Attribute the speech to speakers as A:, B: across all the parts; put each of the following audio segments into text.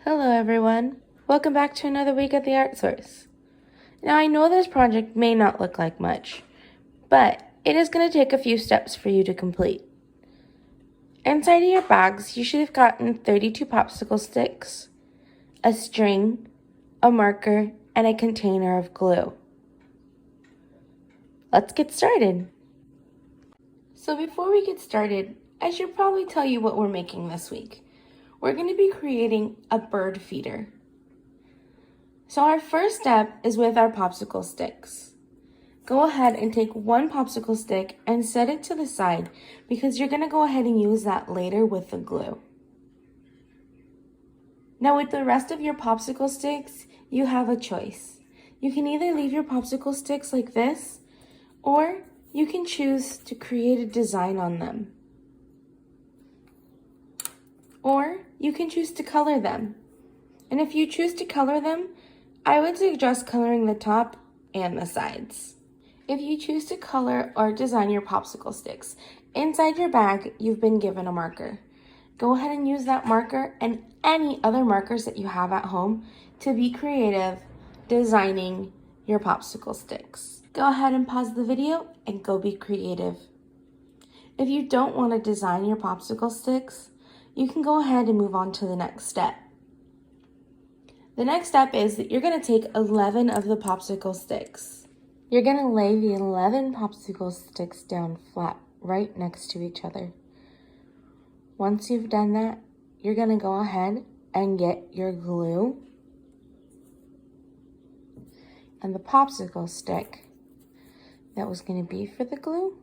A: Hello everyone, welcome back to another week at the Art Source. Now I know this project may not look like much, but it is going to take a few steps for you to complete. Inside of your bags, you should have gotten 32 popsicle sticks, a string, a marker, and a container of glue. Let's get started. So before we get started, I should probably tell you what we're making this week. We're going to be creating a bird feeder. So our first step is with our popsicle sticks. Go ahead and take one popsicle stick and set it to the side because you're going to go ahead and use that later with the glue. Now with the rest of your popsicle sticks, you have a choice. You can either leave your popsicle sticks like this, or you can choose to create a design on them. Or you can choose to color them. And if you choose to color them, I would suggest coloring the top and the sides. If you choose to color or design your popsicle sticks, inside your bag, you've been given a marker. Go ahead and use that marker and any other markers that you have at home to be creative designing your popsicle sticks. Go ahead and pause the video and go be creative. If you don't want to design your popsicle sticks, you can go ahead and move on to the next step. The next step is that you're going to take 11 of the popsicle sticks. You're going to lay the 11 popsicle sticks down flat right next to each other. Once you've done that, you're going to go ahead and get your glue and the popsicle stick that was going to be for the glue.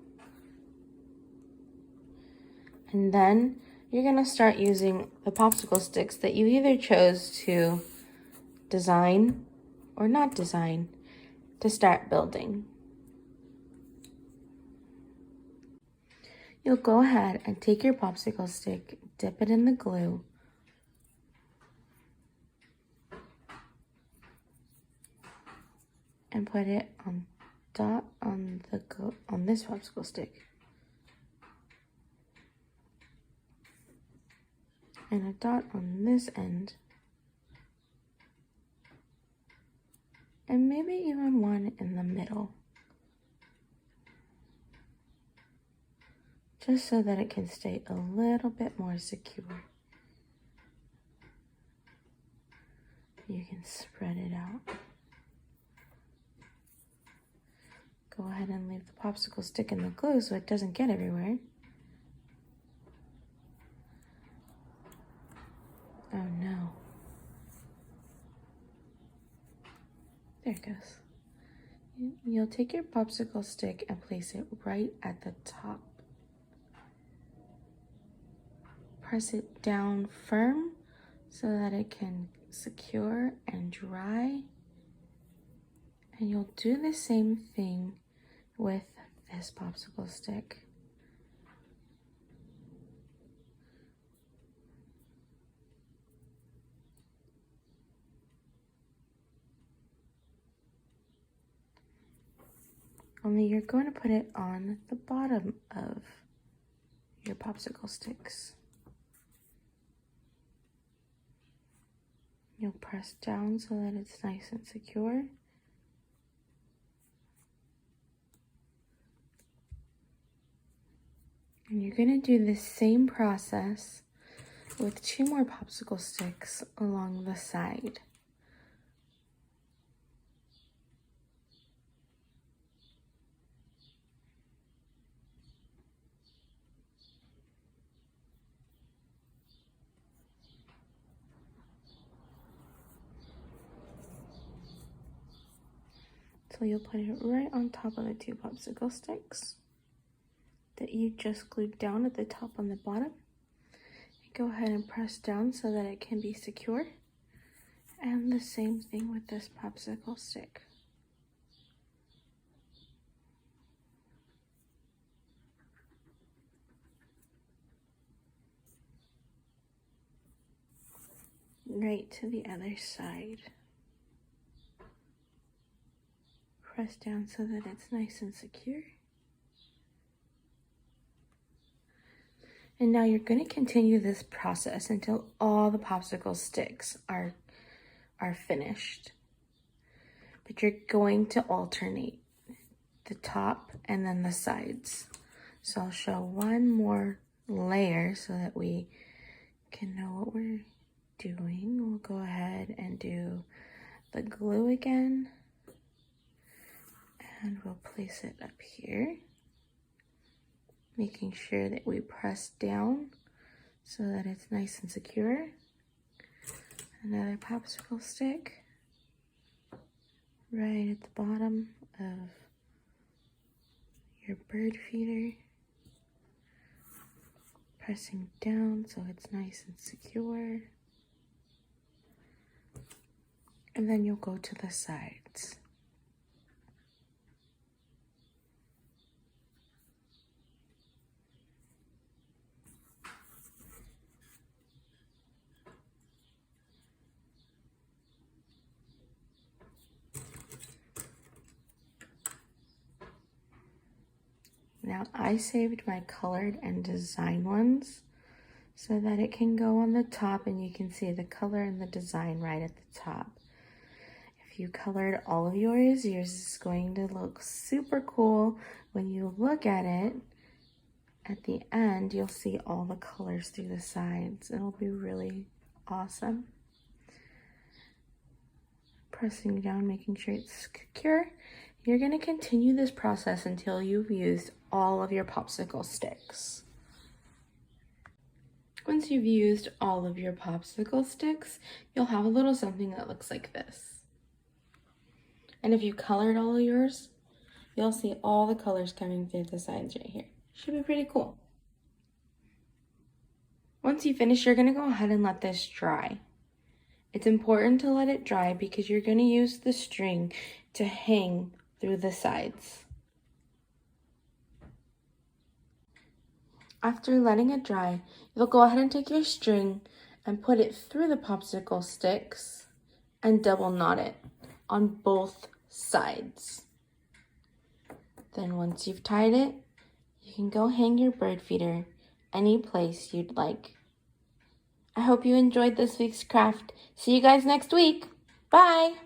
A: And then you're going to start using the popsicle sticks that you either chose to design or not design to start building. You'll go ahead and take your popsicle stick, dip it in the glue, and put it on dot on this popsicle stick, and a dot on this end, and maybe even one in the middle, just so that it can stay a little bit more secure. You can spread it out. Go ahead and leave the popsicle stick in the glue so it doesn't get everywhere. Oh no. There it goes. You'll take your popsicle stick and place it right at the top. Press it down firm so that it can secure and dry. And you'll do the same thing with this popsicle stick. Only you're going to put it on the bottom of your popsicle sticks. You'll press down so that it's nice and secure. And you're going to do the same process with 2 more popsicle sticks along the side. So you'll put it right on top of the 2 popsicle sticks that you just glued down at the top on the bottom. And go ahead and press down so that it can be secure. And the same thing with this popsicle stick. Right to the other side. Press down so that it's nice and secure. And now you're going to continue this process until all the popsicle sticks are finished. But you're going to alternate the top and then the sides. So I'll show one more layer so that we can know what we're doing. We'll go ahead and do the glue again. And we'll place it up here, making sure that we press down so that it's nice and secure. Another popsicle stick right at the bottom of your bird feeder, pressing down so it's nice and secure. And then you'll go to the sides. Now I saved my colored and design ones so that it can go on the top and you can see the color and the design right at the top. If you colored all of yours is going to look super cool. When you look at it, at the end, you'll see all the colors through the sides. It'll be really awesome. Pressing down, making sure it's secure. You're going to continue this process until you've used all of your popsicle sticks. Once you've used all of your popsicle sticks, you'll have a little something that looks like this. And if you colored all of yours, you'll see all the colors coming through the sides right here. Should be pretty cool. Once you finish, you're going to go ahead and let this dry. It's important to let it dry because you're going to use the string to hang through the sides. After letting it dry, you'll go ahead and take your string and put it through the popsicle sticks and double knot it on both sides. Then once you've tied it, you can go hang your bird feeder any place you'd like. I hope you enjoyed this week's craft. See you guys next week. Bye!